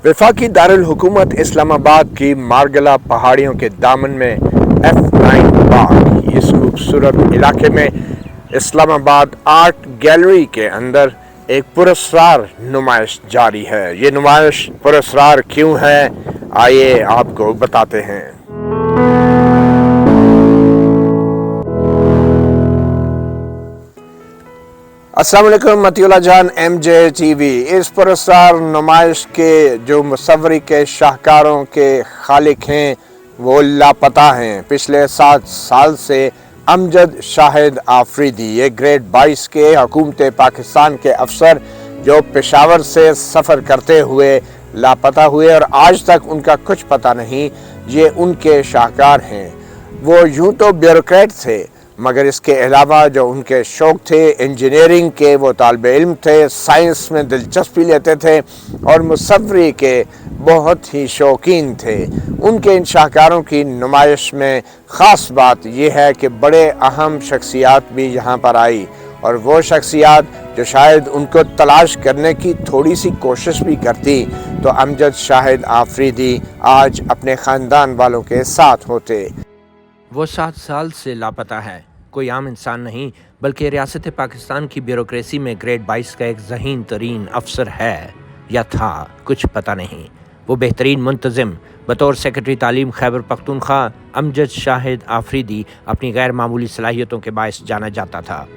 वफाकी दारुल हुकूमत इस्लामाबाद की मारगला पहाड़ियों के दामन में F9 पार्क, इस खूबसूरत इलाके में इस्लामाबाद आर्ट गैलरी के अंदर एक पुरस्कार नुमाइश जारी है। ये नुमाइश पुरस्कार क्यों है, आइए आपको बताते हैं। अस्सलाम वालेकुम मतियुल्लाह जान MJ TV। इस पुरस्कार नुमाइश के जो मुसव्वरी के शाहकारों के खालिक हैं वो लापता हैं। पिछले 7 साल से अमजद शाहिद आफरीदी, ये ग्रेड 22 के हुकूमत पाकिस्तान के अफसर जो पेशावर से सफ़र करते हुए लापता हुए और आज तक उनका कुछ पता नहीं, ये उनके शाहकार हैं। वो यूँ तो ब्यूरोक्रेट थे मगर इसके अलावा जो उनके शौक़ थे इंजीनियरिंग के, वो तालिबे इल्म थे, साइंस में दिलचस्पी लेते थे और मुसव्वरी के बहुत ही शौकीन थे। उनके इन शाहकारों की नुमाइश में ख़ास बात यह है कि बड़े अहम शख्सियात भी यहाँ पर आई और वो शख्सियात जो शायद उनको तलाश करने की थोड़ी सी कोशिश भी करती तो अमजद शाहिद आफरीदी आज अपने ख़ानदान वालों के साथ होते। वो 7 साल से लापता है। कोई आम इंसान नहीं बल्कि रियासत पाकिस्तान की ब्यूरोक्रेसी में ग्रेड 22 का एक ज़हीन तरीन अफसर है या था, कुछ पता नहीं। वो बेहतरीन मुंतज़िम बतौर सेक्रेटरी तालीम खैबर पख्तूनख्वा अमजद शाहिद आफरीदी अपनी गैर मामूली सलाहियतों के बायस जाना जाता था।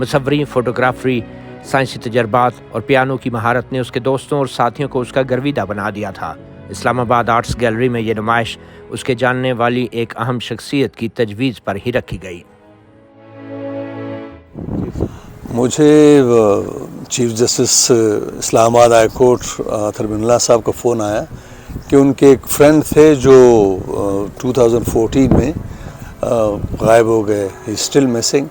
मुसव्वरी, फ़ोटोग्राफरी, साइंसी तजर्बात और पियानो की महारत ने उसके दोस्तों और साथियों को उसका गर्विदा बना दिया था। इस्लामाबाद आर्ट्स गैलरी में ये नुमाइश उसके जानने वाली एक अहम शख्सियत की तजवीज़ पर ही रखी गई। मुझे chief justice Islamabad high court Athar Minallah साहब का फ़ोन आया कि उनके एक फ्रेंड थे जो 2014 में गायब हो गए, ही स्टिल मिसिंग।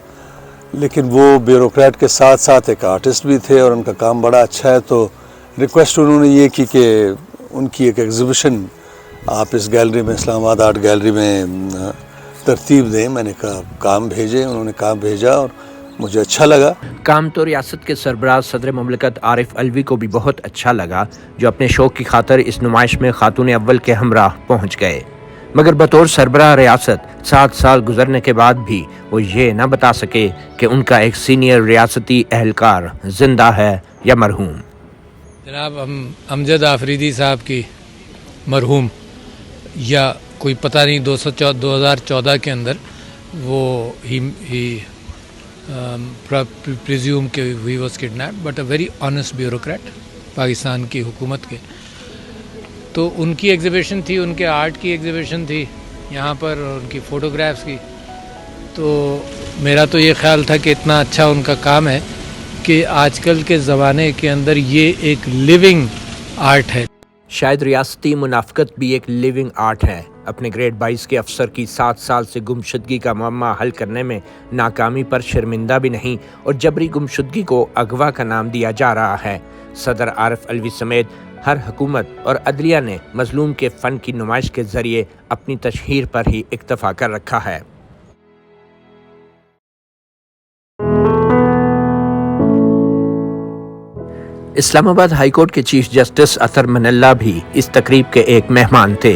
लेकिन वो ब्यूरोक्रेट के साथ साथ एक आर्टिस्ट भी थे और उनका काम बड़ा अच्छा है, तो रिक्वेस्ट उन्होंने ये की कि उनकी एक एग्ज़िबिशन आप इस गैलरी में, इस्लामाबाद आर्ट गैलरी में तरतीब दें। मैंने कहा काम भेजें, उन्होंने काम भेजा और मुझे अच्छा लगा। काम तो रियासत के सरबराह सदर मुमलिकत आरिफ अलवी को भी बहुत अच्छा लगा जो अपने शौक़ की खातर इस नुमाइश में खातून अव्वल के हमराह पहुँच गए। मगर बतौर सरबराह रियासत 7 साल गुजरने के बाद भी वो ये ना बता सके कि उनका एक सीनियर रियासती एहलकार जिंदा है या मरहूम। जनाब अमजद आफरीदी साहब की मरहूम या कोई पता नहीं 2014 के अंदर वो ही प्रिज्यूम के he was kidnapped, but a very honest bureaucrat Pakistan की हुकूमत के। तो उनकी एग्ज़िबिशन थी, उनके आर्ट की एग्ज़िबिशन थी यहाँ पर, उनकी फ़ोटोग्राफ्स की। तो मेरा तो ये ख्याल था कि इतना अच्छा उनका काम है कि आजकल के ज़माने के अंदर ये एक लिविंग आर्ट है। शायद रियासती मुनाफ़कत भी एक लिविंग आर्ट है। अपने ग्रेड 22 के अफसर की 7 साल से गुमशुदगी का मामला हल करने में नाकामी पर शर्मिंदा भी नहीं और जबरी गुमशुदगी को अगवा का नाम दिया जा रहा है। सदर आरिफ अलवी समेत हर हुकूमत और अदलिया ने मजलूम के फ़न की नुमाइश के ज़रिए अपनी तशहीर पर ही इक्तफ़ा कर रखा है। इस्लामाबाद हाई कोर्ट के चीफ जस्टिस अतर मनल्ला भी इस तकरीब के एक मेहमान थे।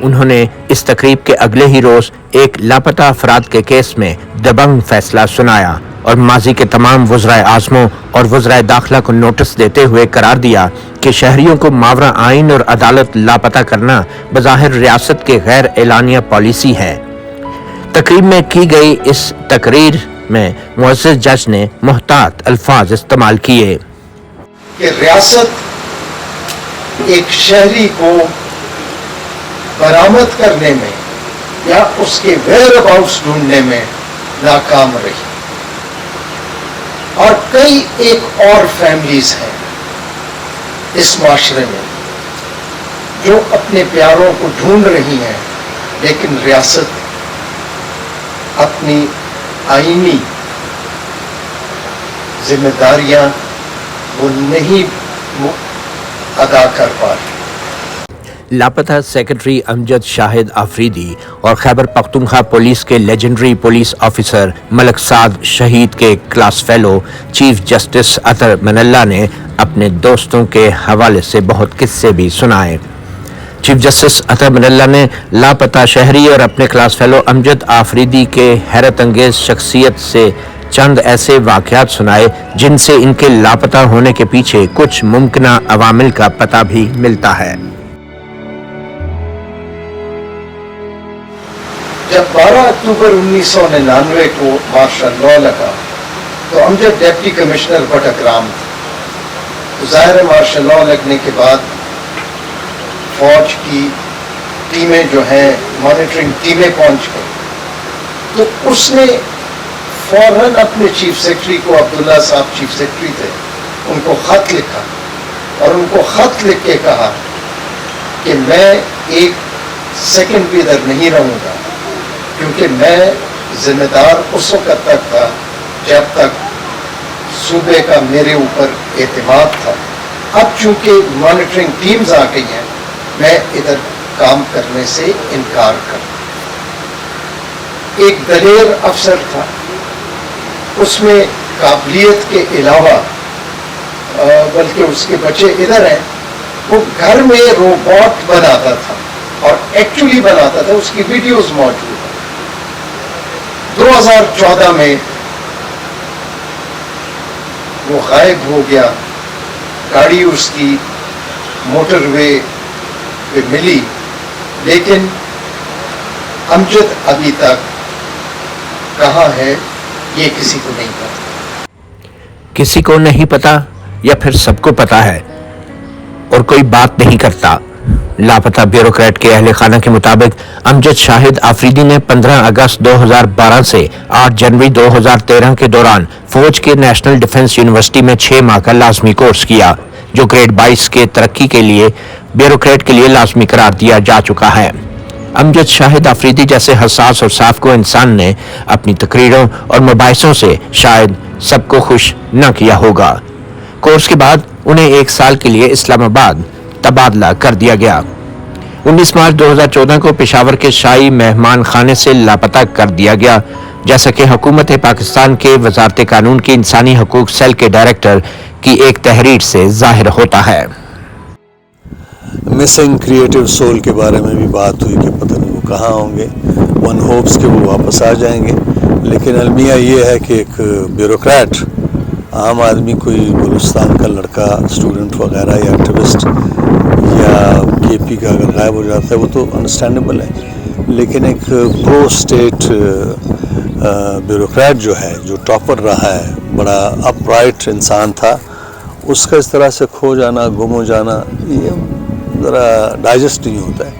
उन्होंने इस तकरीब के अगले ही रोज़ एक लापता अफराद के केस में दबंग फैसला सुनाया और माजी के तमाम वज़राए आज़मों और वज़राए दाखिला को नोटिस देते हुए करार दिया कि शहरियों को मावरा आइन और अदालत लापता करना बज़ाहिर रियासत के गैर एलानिया पॉलिसी है। तकरीब में की गई इस तकरीर में मुअज़्ज़ज़ जज ने मुहतात अल्फाज इस्तेमाल किए कि रियासत एक शहरी को बरामद करने में या उसके वेयर अबाउट्स ढूंढने में नाकाम रही और कई एक और फैमिलीज हैं इस माशरे में जो अपने प्यारों को ढूंढ रही हैं, लेकिन रियासत अपनी आईनी जिम्मेदारियां वो नहीं अदा कर पा रही। लापता सेक्रेटरी अमजद शाहिद आफरीदी और खैबर पख्तूनख्वा पुलिस के लेजेंडरी पुलिस ऑफिसर मलक साद शहीद के क्लास फेलो चीफ जस्टिस अतर मनल्ला ने अपने दोस्तों के हवाले से बहुत किस्से भी सुनाए। चीफ जस्टिस अतर बिरला ने लापता शहरी और अपने क्लास फेलो अमजद आफरीदी के हैरत अंगेज शख्सियत से चंद ऐसे वाक़यात सुनाए जिनसे इनके लापता होने के पीछे कुछ मुमकिना अवामिल का पता भी मिलता है। जब 12 अक्टूबर 1999 को मार्शल लॉ लगा तो अमजद डिप्टी कमिश्नर बटग्राम थे। तो ज़ाहिर है मार्शल लॉ लगने के बाद फौज की टीमें जो हैं मॉनिटरिंग टीमें पहुंच गई। तो उसने फौरन अपने चीफ सेक्रेटरी को, अब्दुल्ला साहब चीफ सेक्रेटरी थे, उनको ख़त लिखा और उनको ख़त लिख के कहा कि मैं एक सेकंड भी इधर नहीं रहूँगा, क्योंकि मैं जिम्मेदार उस वक़्त तक था जब तक सूबे का मेरे ऊपर एतमाद था। अब चूँकि मॉनिटरिंग टीम्स आ गई हैं, मैं इधर काम करने से इनकार कर। एक दलेर अफसर था, उसमें काबिलियत के अलावा बल्कि उसके बच्चे इधर हैं, वो घर में रोबोट बनाता था और एक्चुअली बनाता था, उसकी वीडियोस मौजूद हैं। 2014 में वो गायब हो गया। गाड़ी उसकी मोटरवे पे मिली, लेकिन अमजद अभी तक कहाँ है ये किसी को नहीं पता। किसी को नहीं पता या फिर सबको पता है और कोई बात नहीं करता। लापता ब्यूरोक्रेट के अहले खाना के मुताबिक अमजद शाहिद आफरीदी ने 15 अगस्त 2012 से 8 जनवरी 2013 के दौरान फौज के नेशनल डिफेंस यूनिवर्सिटी में 6 माह का लाजमी कोर्स किया, जो ग्रेड 22 के तरक्की के लिए ब्यूरोक्रेट के लिए लाजमी करार दिया जा चुका है। अमजद शाहिद आफरीदी जैसे हसास और साफ को इंसान ने अपनी तकरीरों और मुबाहिसों से शायद सबको खुश न किया होगा। कोर्स के बाद उन्हें 1 साल के लिए इस्लामाबाद तबादला कर दिया गया। 19 मार्च 2014 को पेशावर के शाही मेहमान खाने से लापता कर दिया गया, जैसा कि हुकूमत पाकिस्तान के वजारत कानून की इंसानी हकूक सेल के डायरेक्टर की एक तहरीर से जाहिर होता है। मिसिंग क्रिएटिव सोल के बारे में भी बात हुई कि पता नहीं वो कहाँ होंगे। वन होप्स कि वो वापस आ जाएंगे, लेकिन अलमिया ये है कि एक ब्यूरोक्रेट, आम आदमी, कोई बलूचिस्तान का लड़का, स्टूडेंट वगैरह या एक्टिविस्ट या केपी का अगर गायब हो जाता है वो तो अंडरस्टैंडेबल है, लेकिन एक प्रो स्टेट ब्यूरोक्रेट जो है, जो टॉपर रहा है, बड़ा अपराइट इंसान था, उसका इस तरह से खो जाना, गुम हो जाना, ये ज़रा डाइजेस्ट नहीं होता है।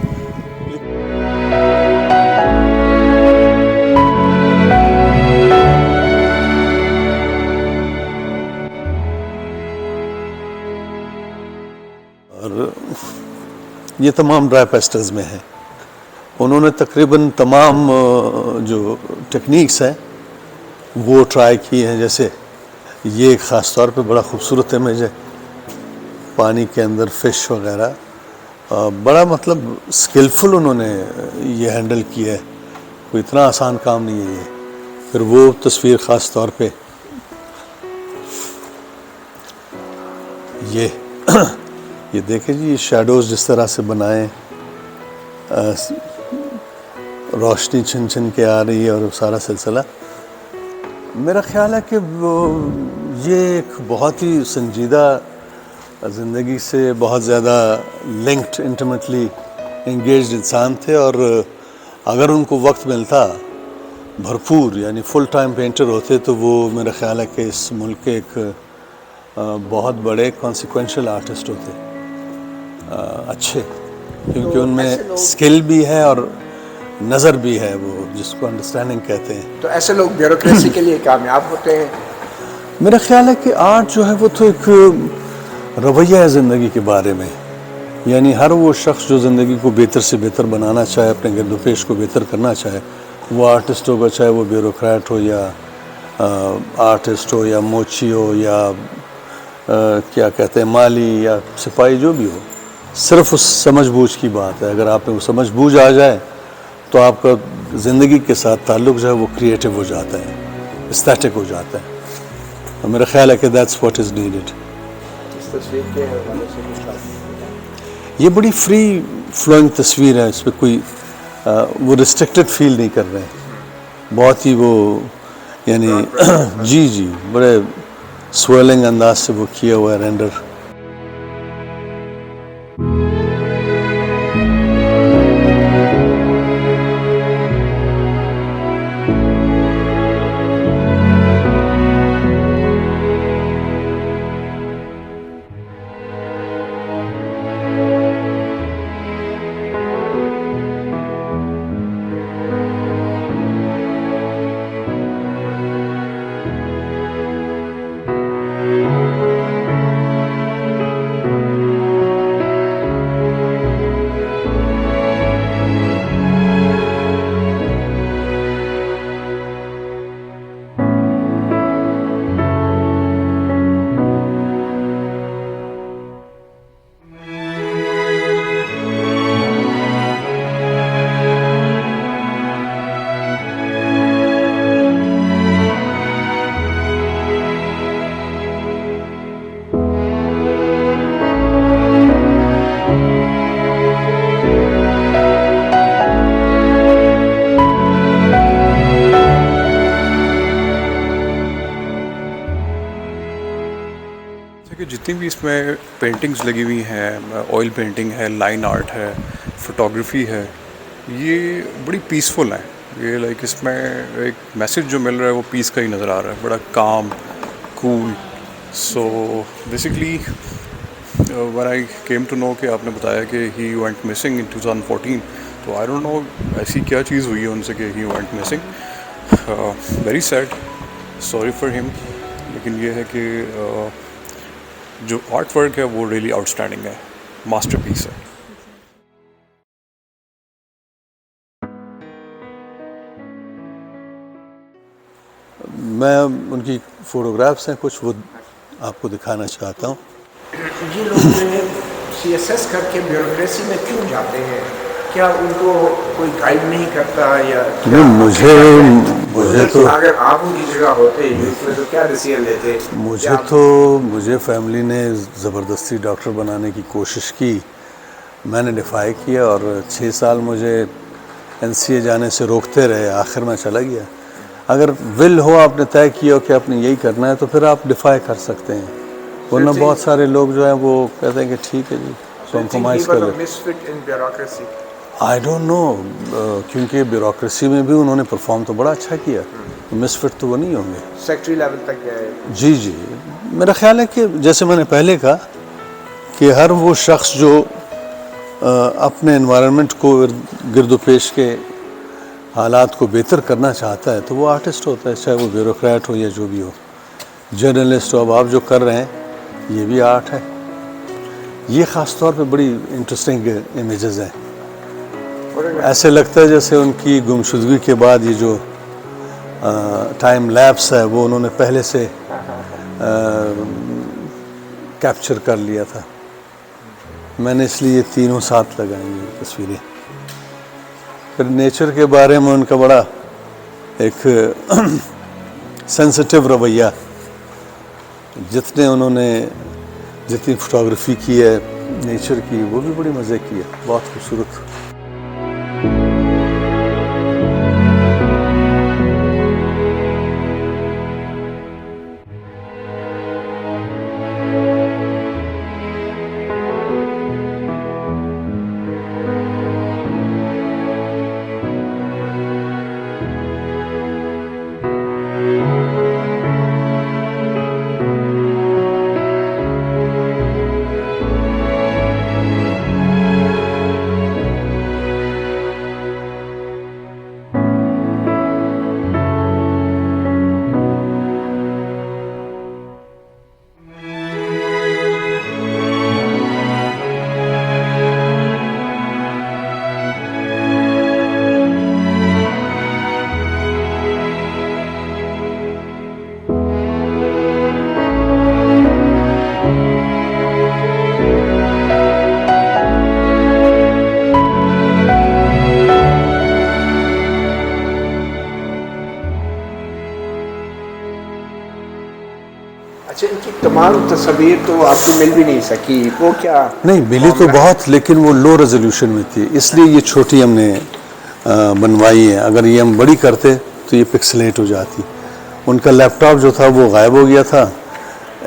और ये तमाम ड्राई पेस्टर्स में है। उन्होंने तकरीबन तमाम जो टेक्निक्स हैं वो ट्राई की हैं। जैसे ये ख़ास तौर पे बड़ा खूबसूरत इमेज है, पानी के अंदर फ़िश वगैरह, बड़ा मतलब स्किलफुल उन्होंने ये हैंडल किया है, कोई इतना आसान काम नहीं है ये। फिर वो तस्वीर ख़ास तौर पे ये देखें जी, ये शैडोज़ जिस तरह से बनाए, रोशनी छिन छिन के आ रही है और सारा सिलसिला। मेरा ख्याल है कि ये एक बहुत ही संजीदा ज़िंदगी से बहुत ज़्यादा लिंक्ड, इंटीमेटली इंगेज्ड इंसान थे, और अगर उनको वक्त मिलता भरपूर, यानी फुल टाइम पेंटर होते, तो वो मेरा ख्याल है कि इस मुल्क के एक बहुत बड़े कॉन्सिक्वेंशियल आर्टिस्ट होते, अच्छे, क्योंकि उनमें स्किल भी है और नज़र भी है, वो जिसको अंडरस्टैंडिंग कहते हैं। तो ऐसे लोग ब्यूरोक्रेसी के लिए कामयाब होते हैं। मेरा ख्याल है कि आर्ट जो है वो तो एक रवैया है ज़िंदगी के बारे में, यानी हर वो शख्स जो ज़िंदगी को बेहतर से बेहतर बनाना चाहे, अपने गिरदोपेश को बेहतर करना चाहे, वो आर्टिस्ट होगा, चाहे वो ब्यूरोक्रेट हो या आर्टिस्ट हो या मोची हो या क्या कहते हैं माली या सिपाही, जो भी हो, सिर्फ उस समझ बूझ की बात है। अगर आप में वो समझ बूझ आ जाए तो आपका ज़िंदगी के साथ ताल्लुक़ जो है वो क्रिएटिव हो जाता है, एस्थेटिक हो जाता है। और मेरा ख्याल है कि दैट्स व्हाट इज़ नीडेड। تصویر کے حوالے سے کچھ بات؟ یہ بڑی فری فلوئنگ تصویر ہے, اس پہ کوئی وہ ریسٹرکٹڈ فیل نہیں کر رہے ہیں, بہت ہی وہ یعنی جی بڑے سویلنگ انداز سے وہ کیا ہوا ہے رینڈر. جتنی بھی اس میں پینٹنگز لگی ہوئی ہیں, آئل پینٹنگ ہے, لائن آرٹ ہے, فوٹوگرافی ہے, یہ بڑی پیسفل ہیں. یہ لائک اس میں ایک میسج جو مل رہا ہے وہ پیس کا ہی نظر آ رہا ہے, بڑا کام cool. So basically when I came to know کہ آپ نے بتایا کہ he went missing in 2014, تو I don't know ایسی کیا چیز ہوئی ہے ان سے کہ he went missing. Very sad, sorry for him. لیکن یہ ہے کہ جو آرٹ ورک ہے وہ ریئلی آؤٹ اسٹینڈنگ ہے, ماسٹر پیس ہے. میں ان کی فوٹوگرافس ہیں کچھ, وہ آپ کو دکھانا چاہتا ہوں. یہ لوگ جو ہے سی ایس ایس کر کے بیوروکریسی میں کیوں جاتے ہیں؟ کیا ان کو کوئی گائیڈ نہیں کرتا یا مجھے تو اگر آپ ان کی جگہ ہوتے یوتھ میں تو کیا ڈیسیژن لیتے؟ مجھے فیملی نے زبردستی ڈاکٹر بنانے کی کوشش کی, میں نے ڈیفائی کیا اور 6 سال مجھے NCA جانے سے روکتے رہے, آخر میں چلا گیا. اگر ول ہو, آپ نے طے کیا ہو کہ آپ نے یہی کرنا ہے تو پھر آپ ڈیفائی کر سکتے ہیں, ورنہ بہت سارے لوگ جو ہیں وہ کہتے ہیں کہ ٹھیک ہے جی کمپرومائز کر لیں. آئی ڈونٹ نو, کیونکہ بیوروکریسی میں بھی انہوں نے پرفارم تو بڑا اچھا کیا, مس فٹ تو وہ نہیں ہوں گے. سیکٹری لیول تک گئے. جی میرا خیال ہے کہ جیسے میں نے پہلے کہا کہ ہر وہ شخص جو اپنے انوائرمنٹ کو گرد و پیش کے حالات کو بہتر کرنا چاہتا ہے تو وہ آرٹسٹ ہوتا ہے, چاہے وہ بیوروکریٹ ہو یا جو بھی ہو, جرنلسٹ ہو. اب آپ جو کر رہے ہیں یہ بھی آرٹ ہے. یہ خاص طور پہ بڑی انٹرسٹنگ امیجز ہیں. ایسے لگتا ہے جیسے ان کی گمشدگی کے بعد یہ جو ٹائم لیپس ہے وہ انہوں نے پہلے سے کیپچر کر لیا تھا. میں نے اس لیے تینوں ساتھ لگائیں گے تصویریں. پھر نیچر کے بارے میں ان کا بڑا ایک سینسٹیو رویہ, جتنی فوٹوگرافی کی ہے نیچر کی وہ بھی بڑی مزے کی ہے, بہت خوبصورت. तमाम तस्वीर तो आपको मिल भी नहीं सकी, वो क्या? नहीं मिली तो बहुत, लेकिन वो लो रेजोल्यूशन में थी, इसलिए ये छोटी हमने बनवाई है। अगर ये हम बड़ी करते तो ये पिक्सलेट हो जाती। उनका लैपटॉप जो था वो गायब हो गया था,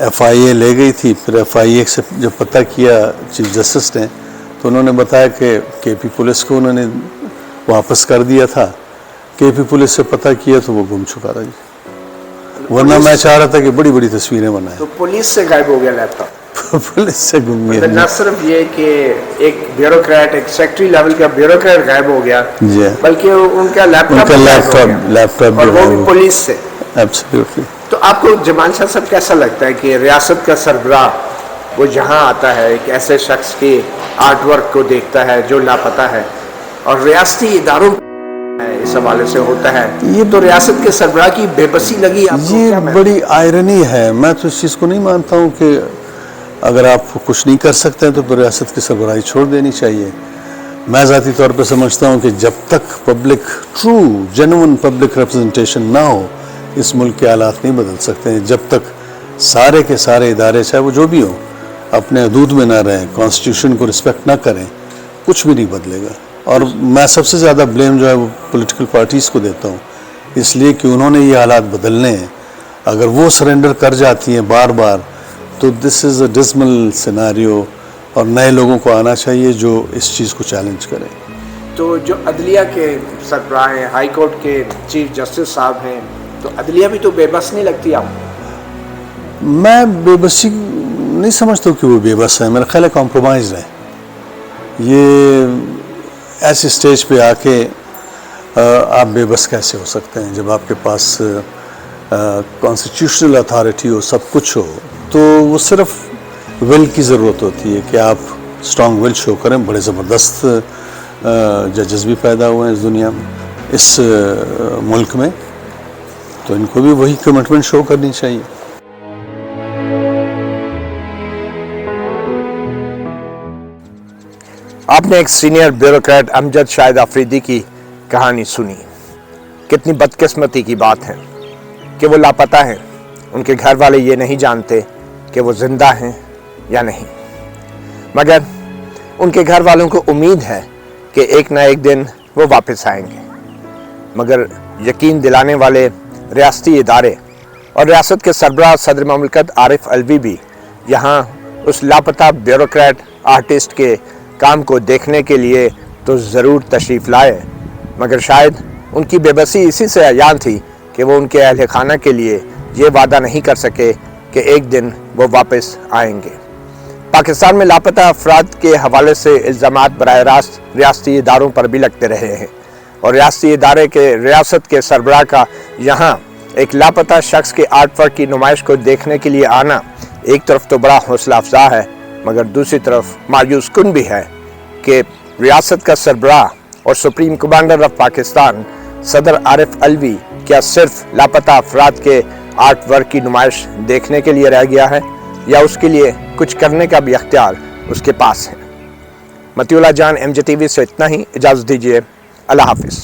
FIA ले गई थी। फिर FIA से जब पता किया चीफ जस्टिस ने, तो उन्होंने बताया कि KP पुलिस को उन्होंने वापस कर दिया था। KP पुलिस से पता किया तो वो गुम चुका था जी, वरना मैं चाह रहा था कि बड़ी बड़ी तस्वीरें बनाए। तो पुलिस से गायब हो गया लैपटॉप? पुलिस से गुम गया। न सिर्फ ये कि एक ब्यूरोक्रेट, एक सेक्रेटरी लेवल का ब्यूरोक्रेट गायब हो गया, जी, बल्कि उनका लैपटॉप लैपटॉप और वो भी पुलिस से। एब्सोल्युटली। तो आपको जमाल शाह साहब कैसा लगता है कि रियासत का सरबराह वो जहाँ आता है, एक ऐसे शख्स के आर्ट वर्क को देखता है जो लापता है, और रियासती इदारों इस हवाले से होता है, ये तो रियासत के सरबराह की बेबसी लगी आपको? ये बड़ी आयरनी है। मैं तो इस चीज़ को नहीं मानता हूँ कि अगर आप कुछ नहीं कर सकते हैं तो रियासत की सरबराही छोड़ देनी चाहिए। मैं ज़ाती तौर पर समझता हूँ कि जब तक public true genuine public representation ना हो, इस मुल्क के हालात नहीं बदल सकते हैं। जब तक सारे के सारे इदारे, चाहे वो जो भी हो, अपने हदूद में ना रहें, कॉन्स्टिट्यूशन को रिस्पेक्ट ना करें, कुछ भी नहीं बदलेगा। और मैं सबसे ज़्यादा ब्लेम जो है वो पॉलिटिकल पार्टीज़ को देता हूँ, इसलिए कि उन्होंने ये हालात बदलने हैं। अगर वो सरेंडर कर जाती हैं बार बार, तो this is a dismal scenario, और नए लोगों को आना चाहिए जो इस चीज़ को चैलेंज करें। तो जो अदलिया के सरबराह हैं, हाई कोर्ट के चीफ जस्टिस साहब हैं, तो अदलिया भी तो बेबस नहीं लगती आपको? मैं बेबसी नहीं समझता कि वो बेबस है, मेरा ख्याल है कॉम्प्रोमाइज़ है। ये ऐसे स्टेज पे आके आप बेबस कैसे हो सकते हैं जब आपके पास कॉन्स्टिट्यूशनल अथॉरिटी हो, सब कुछ हो? तो वो सिर्फ विल की ज़रूरत होती है कि आप स्ट्रॉन्ग विल शो करें। बड़े ज़बरदस्त जजेस भी पैदा हुए हैं इस दुनिया में, इस मुल्क में, तो इनको भी वही कमिटमेंट शो करनी चाहिए। आपने एक सीनियर ब्यूरोक्रेट अमजद शाहिद अफरीदी की कहानी सुनी। कितनी बदकिस्मती की बात है कि वो लापता हैं, उनके घर वाले ये नहीं जानते कि वो ज़िंदा हैं या नहीं, मगर उनके घर वालों को उम्मीद है कि एक ना एक दिन वो वापस आएंगे। मगर यकीन दिलाने वाले रियासती इदारे और रियासत के सरबराह सदर ममलकत आरिफ अलवी भी यहाँ उस लापता ब्यूरोक्रेट आर्टिस्ट के काम को देखने के लिए तो ज़रूर तशरीफ़ लाए, मगर शायद उनकी बेबसी इसी से अयान थी कि वो उनके अहल खाना के लिए ये वादा नहीं कर सके कि एक दिन वो वापस आएंगे। पाकिस्तान में लापता अफराद के हवाले से इल्ज़ामात बराह रास्त रियासती इदारों पर भी लगते रहे हैं, और रियासती इदारे के रियासत के सरबराह का यहाँ एक लापता शख्स के आर्ट वर्क की नुमाइश को देखने के लिए आना एक तरफ तो बड़ा हौसला अफजा है, मगर दूसरी तरफ मायूस कुन भी है कि रियासत का सरबराह और सुप्रीम कमांडर ऑफ पाकिस्तान सदर आरिफ अलवी क्या सिर्फ लापता अफराद के आर्ट वर्क की नुमाइश देखने के लिए रह गया है, या उसके लिए कुछ करने का भी अख्तियार उसके पास है। मतीउल्लाह जान MJ TV से इतना ही, इजाज़त दीजिए, अल्लाह हाफिज़।